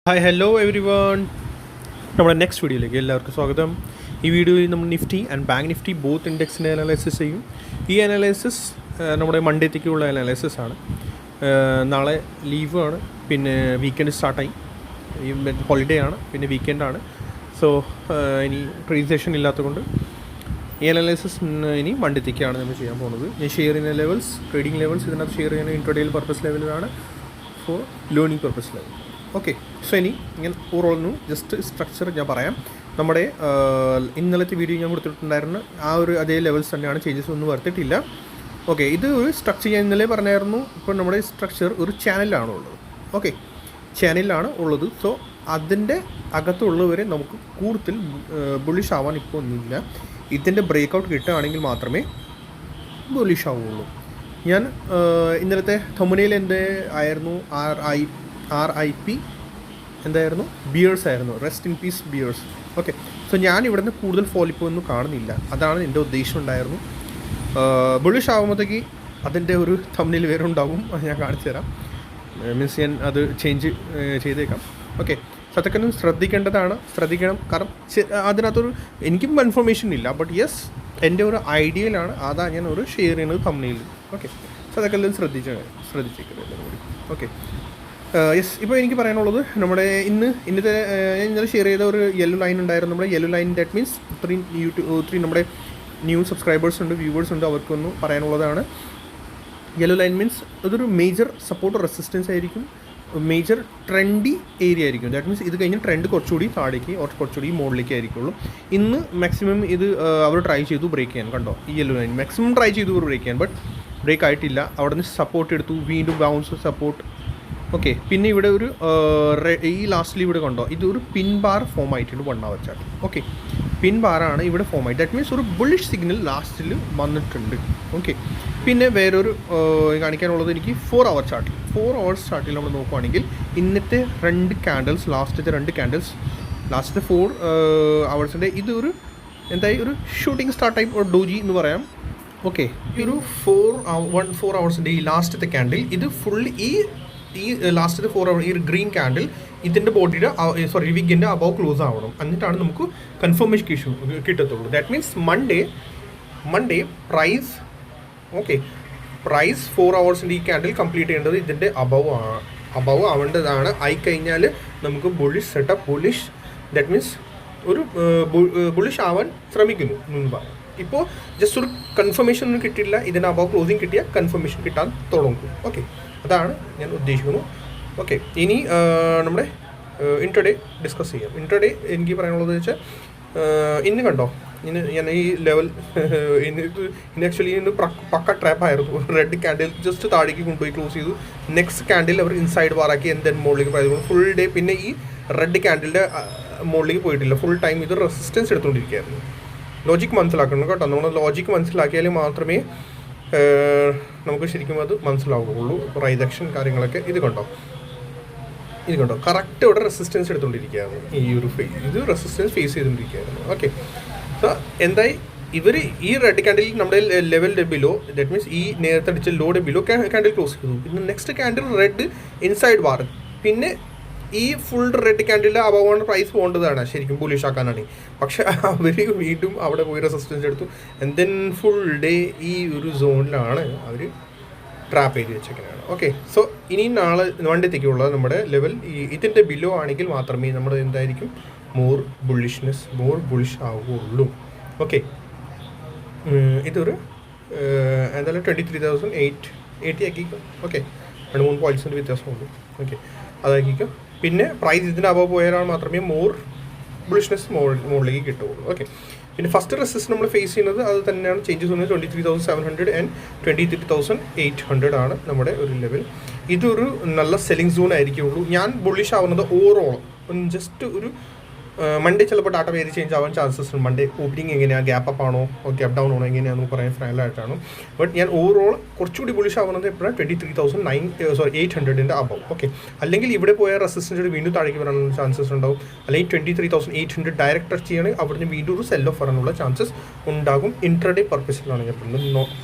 Hi hello everyone, നമ്മുടെ next വീഡിയോയിലേക്ക് എല്ലാവർക്കും സ്വാഗതം. ഈ വീഡിയോയിൽ നമ്മൾ Nifty and bank Nifty both ഇൻഡെക്സിൻ്റെ അനാലിസിസ് ചെയ്യും. ഈ അനാലിസിസ് നമ്മുടെ മൺഡേത്തേക്കുള്ള അനാലിസിസ് ആണ്. നാളെ ലീവ് ആണ്, പിന്നെ വീക്കെൻഡ് സ്റ്റാർട്ടായി, ഈ ഹോളിഡേ ആണ്, പിന്നെ വീക്കെൻഡാണ്. സോ ഇനി ട്രേഡ് സെഷൻ ഇല്ലാത്തതുകൊണ്ട് ഈ അനാലിസിസ് ഇനി മൺഡേത്തേക്കാണ് നമ്മൾ ചെയ്യാൻ പോകുന്നത്. ഞാൻ ഷെയർ ചെയ്യുന്ന ലെവൽസ്, ട്രേഡിംഗ് ലെവൽസ് ഇതിനകത്ത് ഷെയർ ചെയ്യുന്ന ഇൻട്രഡേയിൽ പർപ്പസ് ലെവലിലാണ്, for learning purpose level. Okay, so ഇനി ഞാൻ ഓവറോൾ ജസ്റ്റ് സ്ട്രക്ചർ ഞാൻ പറയാം. നമ്മുടെ ഇന്നലത്തെ വീഡിയോ ഞാൻ കൊടുത്തിട്ടുണ്ടായിരുന്നു, ആ ഒരു അതേ ലെവൽസ് തന്നെയാണ്, ചേഞ്ചസ് ഒന്നും വരുത്തിയിട്ടില്ല. ഓക്കെ, ഇത് ഒരു സ്ട്രക്ചർ ഞാൻ ഇന്നലെ പറഞ്ഞായിരുന്നു. ഇപ്പോൾ നമ്മുടെ സ്ട്രക്ചർ ഒരു ചാനലിലാണ് ഉള്ളത്. ഓക്കെ, ചാനലിലാണ് ഉള്ളത്. സോ അതിൻ്റെ അകത്തുള്ളവരെ നമുക്ക് കൂടുതൽ ബുള്ളിഷ് ആവാൻ ഇപ്പോൾ ഒന്നുമില്ല. ഇതിൻ്റെ ബ്രേക്കൗട്ട് കിട്ടുകയാണെങ്കിൽ മാത്രമേ ബുള്ളിഷ് ആവുകയുള്ളൂ. ഞാൻ ഇന്നലത്തെ തമ്പനയിൽ എൻ്റെ ആയിരുന്നു RIP എന്തായിരുന്നു, ബിയേഴ്സ് ആയിരുന്നു, rest in peace bears. Okay, so ഞാൻ ഇവിടുന്ന് കൂടുതൽ ഫോളിപ്പോൾ ഒന്നും കാണുന്നില്ല. അതാണ് എൻ്റെ ഉദ്ദേശം ഉണ്ടായിരുന്നു. ബുള്ളിഷ് ആകുമ്പോഴത്തേക്ക് അതിൻ്റെ ഒരു തമ്പനയിൽ വേറെ ഉണ്ടാവും, അത് ഞാൻ കാണിച്ചു തരാം. മീൻസ് ഞാൻ അത് ചേഞ്ച് ചെയ്തേക്കാം. ഓക്കെ, സോ അതൊക്കെ ശ്രദ്ധിക്കണം. കാരണം അതിനകത്തൊരു എനിക്കും കൺഫർമേഷൻ ഇല്ല, ബട്ട് യെസ് എൻ്റെ ഒരു ഐഡിയയിലാണ്, അതാ ഞാൻ ഒരു ഷെയർ ചെയ്യുന്നത് തമ്പനയിൽ. ഓക്കെ, സോ അതൊക്കെ എല്ലാം ശ്രദ്ധിച്ചേക്കുന്നത്. ഓക്കെ, യെസ്, ഇപ്പോൾ എനിക്ക് പറയാനുള്ളത്, നമ്മുടെ ഇന്നത്തെ ഞാൻ ഇന്നലെ ഷെയർ ചെയ്ത ഒരു യെല്ലോ ലൈൻ ഉണ്ടായിരുന്നു. നമ്മുടെ യെല്ലോ ലൈൻ, ദാറ്റ് മീൻസ് ഇത്രയും നമ്മുടെ ന്യൂ സബ്സ്ക്രൈബേഴ്സ് ഉണ്ട്, വ്യൂവേഴ്സ് ഉണ്ട്, അവർക്കൊന്ന് പറയാനുള്ളതാണ്. യെല്ലോ ലൈൻ മീൻസ് അതൊരു മേജർ സപ്പോർട്ട് റെസിസ്റ്റൻസ് ആയിരിക്കും, മേജർ ട്രെൻഡി ഏരിയ ആയിരിക്കും. ദാറ്റ് മീൻസ് ഇത് കഴിഞ്ഞ് ട്രെൻഡ് കുറച്ചുകൂടി താഴേക്ക് കുറച്ചുകൂടി മുകളിലേക്ക് ആയിരിക്കുള്ളൂ. ഇന്ന് മാക്സിമം ഇത് അവർ ട്രൈ ചെയ്തു ബ്രേക്ക് ചെയ്യാൻ. കണ്ടോ, ഈ യെല്ലോ ലൈൻ മാക്സിമം ട്രൈ ചെയ്തു ബ്രേക്ക് ചെയ്യാൻ, ബട്ട് ബ്രേക്ക് ആയിട്ടില്ല. അവിടെ നിന്ന് സപ്പോർട്ട് എടുത്തു, വീണ്ടും ബൗൺസ് സപ്പോർട്ട്. ഓക്കെ, പിന്നെ ഇവിടെ ഒരു ഈ ലാസ്റ്റിൽ ഇവിടെ കണ്ടോ, ഇതൊരു പിൻ ബാർ ഫോം ആയിട്ടുണ്ട് 1 hour ചാർട്ട്. ഓക്കെ, പിൻ ബാറാണ് ഇവിടെ ഫോം ആയിട്ട്. ദാറ്റ് മീൻസ് ഒരു ബുള്ളിഷ് സിഗ്നൽ ലാസ്റ്റിൽ വന്നിട്ടുണ്ട്. ഓക്കെ, പിന്നെ വേറൊരു കാണിക്കാനുള്ളത് എനിക്ക് 4 hour ചാർട്ടിൽ. 4 hours ചാർട്ടിൽ നമ്മൾ നോക്കുവാണെങ്കിൽ ഇന്നത്തെ ലാസ്റ്റത്തെ 4 hours ഇതൊരു എന്തായി ഒരു ഷൂട്ടിംഗ് സ്റ്റാർ ടൈപ്പ് ഒരു ഡോജി എന്ന് പറയാം. ഓക്കെ, ഈ ഒരു 4 hours ഈ ലാസ്റ്റത്തെ ക്യാൻഡിൽ, ഇത് ഫുൾ ഈ ലാസ്റ്റത്തെ 4 hour ഈ ഗ്രീൻ ക്യാൻഡിൽ ഇതിൻ്റെ ബോഡിയുടെ വിഗിൻ്റെ അബവ് ക്ലോസ് ആവണം, എന്നിട്ടാണ് നമുക്ക് കൺഫർമേഷൻ കിട്ടത്തുള്ളൂ. That means Monday price 4 hours ഈ ക്യാൻഡിൽ കംപ്ലീറ്റ് ചെയ്യേണ്ടത് ഇതിൻ്റെ അബവ് ആവേണ്ടതാണ്. ആയിക്കഴിഞ്ഞാൽ നമുക്ക് ബുള്ളിഷ് ദാറ്റ് മീൻസ് ഒരു ബുള്ളിഷ് ആവാൻ ശ്രമിക്കുന്നു എന്ന് പറയാം. ഇപ്പോൾ ജസ്റ്റ് ഒരു കൺഫർമേഷൻ ഒന്നും കിട്ടിയില്ല, ഇതിന് അബവ് ക്ലോസിങ് കിട്ടിയാൽ കൺഫർമേഷൻ കിട്ടാൻ തുടങ്ങും. ഓക്കെ, അതാണ് ഞാൻ ഉദ്ദേശിക്കുന്നു. ഓക്കെ, ഇനി നമ്മുടെ ഇൻട്രഡേ ഡിസ്കസ് ചെയ്യാം. ഇൻട്രഡേ എനിക്ക് പറയാനുള്ളത് വെച്ചാൽ, ഇന്ന് കണ്ടോ, ഞാൻ ഈ ലെവൽ ഇന്ന് ആക്ച്വലി ഇന്ന് പക്ക ട്രാപ്പായിരുന്നു. റെഡ് ക്യാൻഡിൽ ജസ്റ്റ് താഴേക്ക് കൊണ്ടുപോയി ക്ലോസ് ചെയ്തു. നെക്സ്റ്റ് ക്യാൻഡിൽ അവർ ഇൻസൈഡ് ബാറാക്കി എന്തെങ്കിലും മുകളിലേക്ക് പോയത് ഫുൾ ഡേ. പിന്നെ ഈ റെഡ് ക്യാൻഡിലിൻ്റെ മുകളിലേക്ക് പോയിട്ടില്ല, ഫുൾ ടൈം ഇത് റെസിസ്റ്റൻസ് എടുത്തുകൊണ്ടിരിക്കുകയായിരുന്നു. ലോജിക്ക് മനസ്സിലാക്കണം കേട്ടോ. നമ്മൾ ലോജിക്ക് മനസ്സിലാക്കിയാൽ മാത്രമേ നമുക്ക് ശരിക്കും അത് മനസ്സിലാവുകയുള്ളൂ. പ്രൈസ് ആക്ഷൻ കാര്യങ്ങളൊക്കെ ഇത് കണ്ടോ കറക്റ്റ് ഇവിടെ റെസിസ്റ്റൻസ് എടുത്തുകൊണ്ടിരിക്കുകയായിരുന്നു. ഇത് റെസിസ്റ്റൻസ് ഫേസ് ചെയ്തുകൊണ്ടിരിക്കുകയായിരുന്നു. ഓക്കെ, സോ എന്തായി ഇവർ ഈ റെഡ് ക്യാൻഡിൽ നമ്മുടെ ലെവലിൻ്റെ ബിലോ, ദാറ്റ് മീൻസ് ഈ നേരത്തെ അടിച്ച ലോയുടെ ബിലോ ക്യാൻഡിൽ ക്ലോസ് ചെയ്തു. പിന്നെ next candle red inside bar, പിന്നെ ഈ ഫുൾ റെഡ് ക്യാൻഡിൽ അബവാണ് പ്രൈസ് പോകേണ്ടതാണ് ശരിക്കും ബുള്ളിഷ് ആക്കാനാണ്. പക്ഷെ അവർ വീണ്ടും അവിടെ പോയി റെസിസ്റ്റൻസ് എടുത്തു. ആൻഡ് ദെൻ ഫുൾ ഡേ ഈ ഒരു സോണിലാണ് അവർ ട്രാപ്പ് ചെയ്ത് വെച്ചേക്കുന്നതാണ്. ഓക്കെ, സോ ഇനി നാളെ മൺഡേത്തേക്കുള്ള നമ്മുടെ ലെവൽ ഇതിൻ്റെ ബിലോ ആണെങ്കിൽ മാത്രമേ നമ്മൾ എന്തായിരിക്കും മോർ ബുള്ളിഷ് ആവുകയുള്ളൂ. ഓക്കെ, ഇതൊരു എന്തായാലും 23,880 ആക്കിക്കും. ഓക്കെ, 2-3 പോയിൻറ്റ്സിൻ്റെ വ്യത്യാസമുള്ളൂ. ഓക്കെ, അതാക്കിക്കും. പിന്നെ പ്രൈസ് ഇതിൻ്റെ അബവ് പോയാൽ മാത്രമേ മോർ ബുള്ളിഷ്നെസ് മുകളിലേക്ക് കിട്ടുകയുള്ളൂ. ഓക്കെ, പിന്നെ ഫസ്റ്റ് റെസിസ്റ്റൻസ് നമ്മൾ ഫേസ് ചെയ്യുന്നത് അത് തന്നെയാണ്, ചേഞ്ചസ് വന്നത് 23,700 ആൻഡ് 23,800 ആണ് നമ്മുടെ ഒരു ലെവൽ. ഇതൊരു നല്ല സെല്ലിംഗ് സോൺ ആയിരിക്കുള്ളൂ. ഞാൻ ബുള്ളിഷ് ആവുന്നത് ഓവറോൾ ജസ്റ്റ് ഒരു മൺഡേ ചിലപ്പോൾ ഡാറ്റ വേരി ചേഞ്ച് ആവാൻ ചാൻസസ് ഉണ്ട്. മൺഡേ ഓപ്പണിംഗ് എങ്ങനെയാണ്, ഗ്യാപ്പ് അപ്പ് ആണോ ഗ്യാപ്പ് ഡൗൺ ആണോ എങ്ങനെയാണെന്ന് പറയാൻ ഫൈനലായിട്ടാണ്. ബട്ട് ഞാൻ ഓവറോൾ കുറച്ചുകൂടി ബുള്ളിഷ് ആവുന്നത് എപ്പോഴാണ് 23,800 അബവ്. ഓക്കെ, അല്ലെങ്കിൽ ഇവിടെ പോയ റെസിസ്റ്റൻസ് വീണ്ടും താഴേക്ക് വരാനുള്ള ചാൻസസ് ഉണ്ടാവും. അല്ലെങ്കിൽ 23,800 ഡയറക്റ്റ് ടച്ച് ചെയ്യുകയാണെങ്കിൽ അവിടുന്ന് വീണ്ടും ഒരു സെൽ ഓഫ് വരാനുള്ള ചാൻസസ് ഉണ്ടാകും. ഇൻട്രഡേ പർപ്പസിലാണ് ഞാൻ പറയുന്നത്,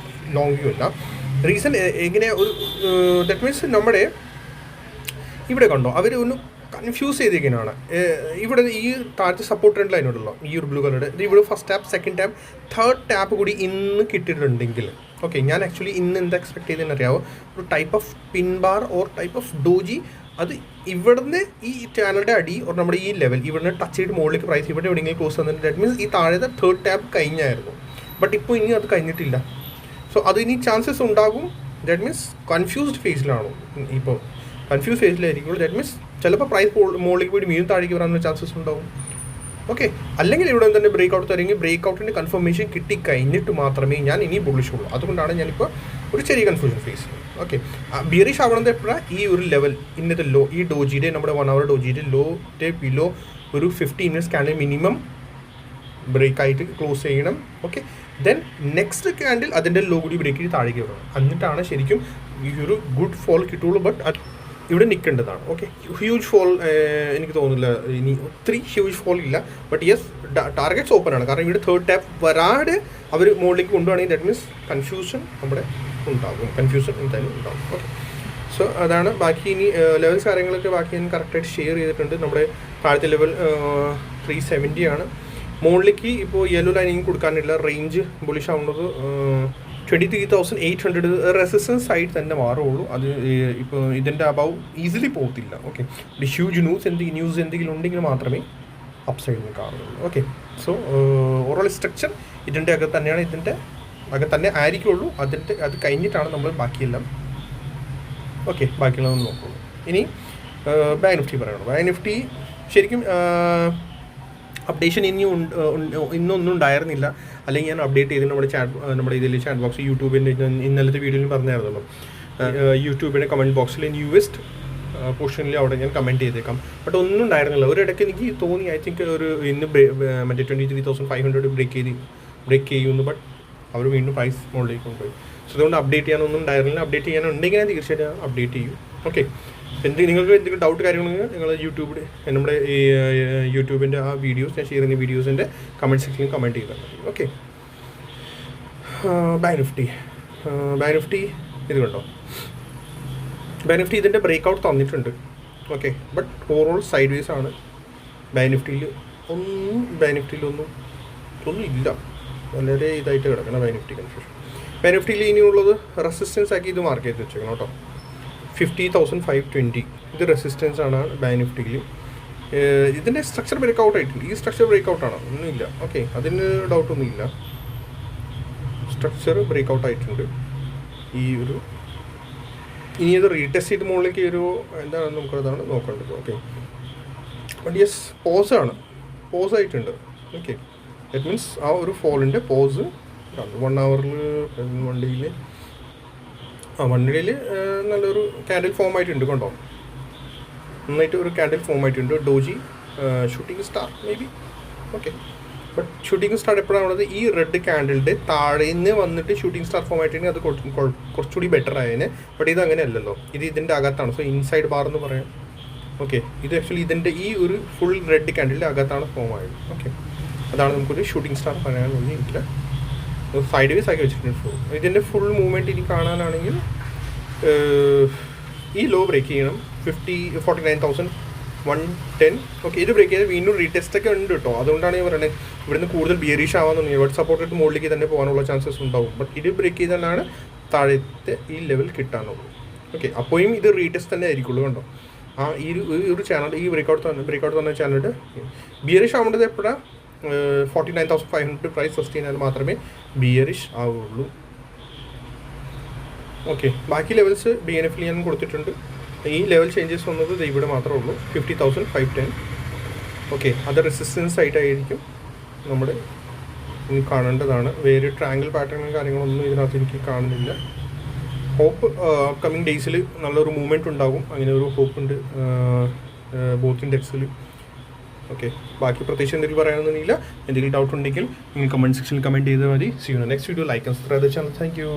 ലോങ് വ്യൂ അല്ല. റീസൺ എങ്ങനെ ഒരു ദാറ്റ് മീൻസ് നമ്മുടെ ഇവിടെ കണ്ടോ അവർ ഒന്ന് കൺഫ്യൂസ് ചെയ്തിരിക്കുന്നതാണ്. ഇവിടെ ഈ താഴത്തെ സപ്പോർട്ട് ട്രെൻഡ് ലൈൻ ഉണ്ടല്ലോ, ഈ ഒരു ബ്ലൂ കളറുടെ, ഇത് ഇവിടെ first tap, second tap, third tap കൂടി ഇന്ന് കിട്ടിയിട്ടുണ്ടെങ്കിൽ ഓക്കെ, ഞാൻ ആക്ച്വലി ഇന്ന് എന്താ എക്സ്പെക്ട് ചെയ്തതെന്ന് അറിയാമോ, ഒരു type of pin bar or type of doji, അത് ഇവിടുന്ന് ഈ ചാനലിൻ്റെ അടി ഓർ നമ്മുടെ ഈ ലെവൽ ഇവിടുന്ന് ടച്ച് ചെയ്ത് മുകളിലേക്ക് പ്രൈസ് ഇവിടെ എവിടെയെങ്കിലും ക്ലോസ് തന്നിട്ട് ദാറ്റ് മീൻസ് ഈ താഴത്തെ തേർഡ് ടാപ്പ് കഴിഞ്ഞായിരുന്നു. ബട്ട് ഇപ്പോൾ ഇനി അത് കഴിഞ്ഞിട്ടില്ല. സോ അത് ഇനി ചാൻസസ് ഉണ്ടാകും. ദാറ്റ് മീൻസ് കൺഫ്യൂസ്ഡ് ഫേസിലാണോ ഇപ്പോൾ, കൺഫ്യൂസ് ഫേസിലായിരിക്കുള്ളൂ. ദാറ്റ് മീൻസ് ചിലപ്പോൾ പ്രൈസ് മുകളിലേക്ക് പോയി വീണ്ടും താഴേക്ക് വരാനുള്ള ചാൻസസ് ഉണ്ടാവും. ഓക്കെ, അല്ലെങ്കിൽ ഇവിടെ തന്നെ ബ്രേക്ക് ഔട്ട് തരുമെങ്കിൽ ബ്രേക്ക് ഔട്ടിൻ്റെ കൺഫർമേഷൻ കിട്ടിക്കഴിഞ്ഞിട്ട് മാത്രമേ ഞാൻ ഇനി ബുള്ളിഷ് ഉള്ളൂ. അതുകൊണ്ടാണ് ഞാനിപ്പോൾ ഒരു ചെറിയ കൺഫ്യൂഷൻ ഫേസ്. ഓക്കെ, ബിയറിഷ് ആവണത് എപ്പോഴാണ്, ഈ ഒരു ലെവൽ ഇന്നത്തെ ലോ, ഈ ഡോജിയുടെ നമ്മുടെ 1 hour ഡോജിയുടെ ലോയുടെ ബിലോ ഒരു 15 minutes ക്യാൻഡിൽ മിനിമം ബ്രേക്ക് ആയിട്ട് ക്ലോസ് ചെയ്യണം. ഓക്കെ, ദെൻ നെക്സ്റ്റ് ക്യാൻഡിൽ അതിൻ്റെ ലോ കൂടി ബ്രേക്ക് ചെയ്ത് താഴേക്ക് വരണം. എന്നിട്ടാണ് ശരിക്കും ഈ ഒരു ഗുഡ് ഫോൾ കിട്ടുള്ളൂ. ബട്ട് ഇവിടെ നിൽക്കേണ്ടതാണ്. ഓക്കെ, ഹ്യൂജ് ഫോൾ എനിക്ക് തോന്നുന്നില്ല, ഇനി ഒത്തിരി ഹ്യൂജ് ഫോൾ ഇല്ല. ബട്ട് യെസ്, ടാർഗറ്റ്സ് ഓപ്പൺ ആണ്. കാരണം ഇവിടെ തേർഡ് ടാപ്പ് വരാതെ അവർ മുകളിലേക്ക് കൊണ്ടുപോകണമെങ്കിൽ ദാറ്റ് മീൻസ് കൺഫ്യൂഷൻ നമ്മുടെ ഉണ്ടാകും, കൺഫ്യൂഷൻ എന്തായാലും ഉണ്ടാകും. ഓക്കെ, സോ അതാണ്. ബാക്കി ഇനി ലെവൽസ് കാര്യങ്ങളൊക്കെ ബാക്കി ഞാൻ കറക്റ്റായിട്ട് ഷെയർ ചെയ്തിട്ടുണ്ട്. നമ്മുടെ താഴത്തെ ലെവൽ 370 ആണ്. മുകളിലേക്ക് ഇപ്പോൾ യെല്ലോ ലൈനിങ് കൊടുക്കാനില്ല. റേഞ്ച് ബുള്ളിഷ് ആവുന്നത് 23,800 റെസിസ്റ്റൻസ് ആയിട്ട് തന്നെ മാറുള്ളൂ. അത് ഇപ്പോൾ ഇതിൻ്റെ അബവ് ഈസിലി പോകത്തില്ല. ഓക്കെ, ഹ്യൂജ് ന്യൂസ് എന്തെങ്കിലും ഉണ്ടെങ്കിൽ മാത്രമേ അപ്പ് സൈഡിൽ കാണുള്ളൂ. ഓക്കെ, സോ ഓവറോൾ സ്ട്രക്ചർ ഇതിൻ്റെ അകത്ത് തന്നെയാണ്, ഇതിൻ്റെ അകത്ത് തന്നെ ആയിരിക്കുള്ളൂ. അത് കഴിഞ്ഞിട്ടാണ് നമ്മൾ ബാക്കിയെല്ലാം ബാക്കിയുള്ളതൊന്നും നോക്കുള്ളൂ. ഇനി ബാങ്ക് നിഫ്റ്റി പറയണം. ബാങ്ക് നിഫ്റ്റി ശരിക്കും അപ്ഡേഷൻ ഇന്നൊന്നും ഉണ്ടായിരുന്നില്ല. അല്ലെങ്കിൽ ഞാൻ അപ്ഡേറ്റ് ചെയ്ത് നമ്മുടെ ഇതിൽ ചാറ്റ് ബോക്സ് യൂട്യൂബിൻ്റെ ഇന്നലത്തെ വീഡിയോയിൽ പറഞ്ഞായിരുന്നല്ലോ, യൂട്യൂബിൻ്റെ കമൻറ്റ് ബോക്സിൽ ന്യൂവസ്റ്റ് പോർഷനിൽ അവിടെ ഞാൻ കമൻറ്റ് ചെയ്തേക്കാം. ബട്ട് ഒന്നും ഉണ്ടായിരുന്നില്ല. ഒരിടയ്ക്ക് എനിക്ക് തോന്നി ഐ തിങ്ക് ഇന്ന് മറ്റേ 23,500 ബ്രേക്ക് ചെയ്യുന്നു. ബട്ട് അവർ വീണ്ടും പ്രൈസ് മുകളിലേക്ക് കൊണ്ടുപോയി. സോ അതുകൊണ്ട് അപ്ഡേറ്റ് ചെയ്യാനൊന്നും ഉണ്ടായിരുന്നില്ല. അപ്ഡേറ്റ് ചെയ്യാനുണ്ടെങ്കിൽ ഞാൻ തീർച്ചയായിട്ടും അപ്ഡേറ്റ് ചെയ്യും. ഓക്കെ, നിങ്ങൾക്ക് എന്തെങ്കിലും ഡൗട്ട് കാര്യങ്ങളുണ്ടെങ്കിൽ നിങ്ങൾ നമ്മുടെ ഈ യൂട്യൂബിൻ്റെ ആ വീഡിയോസ്, ഞാൻ ഷെയർ ചെയ്യുന്ന വീഡിയോസിൻ്റെ കമൻറ്റ് സെക്ഷനിൽ കമൻറ്റ് ചെയ്താൽ മതി. ഓക്കെ, ബാങ്ക് നിഫ്റ്റി ഇത് കണ്ടോ, ബാങ്ക് നിഫ്റ്റി ഇതിൻ്റെ ബ്രേക്ക് ഔട്ട് തന്നിട്ടുണ്ട്. Okay, but overall side vase ആണ്. ബാങ്ക് നിഫ്റ്റിയിൽ ഒന്നും ഇല്ല, വളരെ ഇതായിട്ട് കിടക്കണം ബാങ്ക് നിഫ്റ്റി. കൺഫ്യൂഷൻ. ബാങ്ക് നിഫ്റ്റിയിൽ ഇനിയുള്ളത് റെസിസ്റ്റൻസ് ആക്കി ഇത് മാർക്ക് ചെയ്ത് വെച്ചേക്കണം കേട്ടോ. 50,520 ഇത് റെസിസ്റ്റൻസ് ആണ് ബാങ്ക് നിഫ്റ്റിയിൽ. ഇതിൻ്റെ സ്ട്രക്ചർ ബ്രേക്ക് ഔട്ട് ആയിട്ടുണ്ട്. ഈ സ്ട്രക്ചർ ബ്രേക്ക് ഔട്ടാണ്, ഒന്നുമില്ല. ഓക്കെ, അതിന് ഡൗട്ടൊന്നുമില്ല. സ്ട്രക്ചർ ബ്രേക്ക് ഔട്ട് ആയിട്ടുണ്ട്. ഇനി ഇത് റീടെസ്റ്റ് ചെയ്ത് മുകളിലേക്ക് ഒരു എന്താണെന്ന് നമുക്കതാണ് നോക്കേണ്ടത്. ഓക്കെ, ബട്ട് യെസ്, പോസ് ആയിട്ടുണ്ട്. ഓക്കെ, ദാറ്റ് മീൻസ് ആ ഒരു ഫോളിൻ്റെ പോസ് 1 hourൽ വൺ ഡേയിൽ നല്ലൊരു ക്യാൻഡിൽ ഫോം ആയിട്ടുണ്ട്. കണ്ടോ, നന്നായിട്ട് ഒരു ക്യാൻഡിൽ ഫോം ആയിട്ടുണ്ട്. Doji shooting star may be. Okay, but shooting star എപ്പോഴാണുള്ളത്, ഈ റെഡ് ക്യാൻഡിലിൻ്റെ താഴേന്ന് വന്നിട്ട് ഷൂട്ടിംഗ് സ്റ്റാർ ഫോം ആയിട്ടുണ്ടെങ്കിൽ അത് കുറച്ചുകൂടി ബെറ്റർ ആയതിന്. ബട്ട് ഇത് അങ്ങനെ അല്ലല്ലോ, ഇത് ഇതിൻ്റെ അകത്താണ്. സോ ഇൻസൈഡ് ബാർ എന്ന് പറയാം. ഓക്കെ, ഇത് ആക്ച്വലി ഇതിൻ്റെ ഈ ഒരു ഫുൾ റെഡ് ക്യാൻഡിലിൻ്റെ അകത്താണ് ഫോം ആയത്. ഓക്കെ, അതാണ് നമുക്കൊരു ഷൂട്ടിംഗ് സ്റ്റാർ പറയാൻ ഒന്നുമില്ല. സൈഡ് വേസ് ആക്കി വെച്ചിട്ടുണ്ട്. ഇതിൻ്റെ ഫുൾ മൂവ്മെൻറ്റ് ഇനി കാണാനാണെങ്കിൽ ഈ ലോ ബ്രേക്ക് ചെയ്യണം, 49,110. ഓക്കെ, ഇത് ബ്രേക്ക് ചെയ്ത് വീണ്ടും റീടെസ്റ്റൊക്കെ ഉണ്ട് കേട്ടോ. അതുകൊണ്ടാണ് ഞാൻ പറയുന്നത് ഇവിടുന്ന് കൂടുതൽ ബിയറിഷ് ആവാന്നുണ്ടെങ്കിൽ ബട്ട് സപ്പോർട്ട് മുകളിലേക്ക് തന്നെ പോകാനുള്ള ചാൻസസ് ഉണ്ടാവും. ബട്ട് ഇത് ബ്രേക്ക് ചെയ്താലാണ് താഴത്തെ ഈ ലെവൽ കിട്ടാനുള്ളൂ. ഓക്കെ, അപ്പോഴും ഇത് റീടെസ്റ്റ് തന്നെ ആയിരിക്കുള്ളൂ. കണ്ടോ, ഈ ഒരു ചാനൽ, ഈ ബ്രേക്ക് ഔട്ട് തന്ന ചാനലിൻ്റെ ബിയറിഷ് ആവേണ്ടത് എപ്പോഴാണ്, 49,500 പ്രൈസ് സസ്റ്റെയിൻ ചെയ്താൽ മാത്രമേ ബിയറിഷ് ആവുള്ളൂ. ഓക്കെ, ബാക്കി ലെവൽസ് BNF ഞാൻ കൊടുത്തിട്ടുണ്ട്. ഈ ലെവൽ ചേഞ്ചസ് വന്നത് ഇവിടെ മാത്രമേ ഉള്ളൂ, 50,510. ഓക്കെ, അത് റെസിസ്റ്റൻസ് ആയിട്ടായിരിക്കും നമ്മുടെ കാണേണ്ടതാണ്. വേറെ ട്രയാങ്കിൾ പാറ്റേണും കാര്യങ്ങളൊന്നും ഇതിനകത്ത് എനിക്ക് കാണുന്നില്ല. ഹോപ്പ് അപ്കമിങ് ഡേയ്സിൽ നല്ലൊരു മൂവ്മെൻറ്റ് ഉണ്ടാകും, അങ്ങനെ ഒരു ഹോപ്പുണ്ട് ബോത്ത് ഇൻഡെക്സിൽ. ഓക്കെ, ബാക്കി പ്രത്യേകിച്ച് എന്തെങ്കിലും പറയാനൊന്നുമില്ല. എന്തെങ്കിലും ഡൗട്ട് ഉണ്ടെങ്കിൽ നിങ്ങൾ കമൻറ്റ് സെക്ഷനിൽ കമൻറ്റ് ചെയ്താൽ മതി. See you next video. Like and subscribe the channel. Thank U.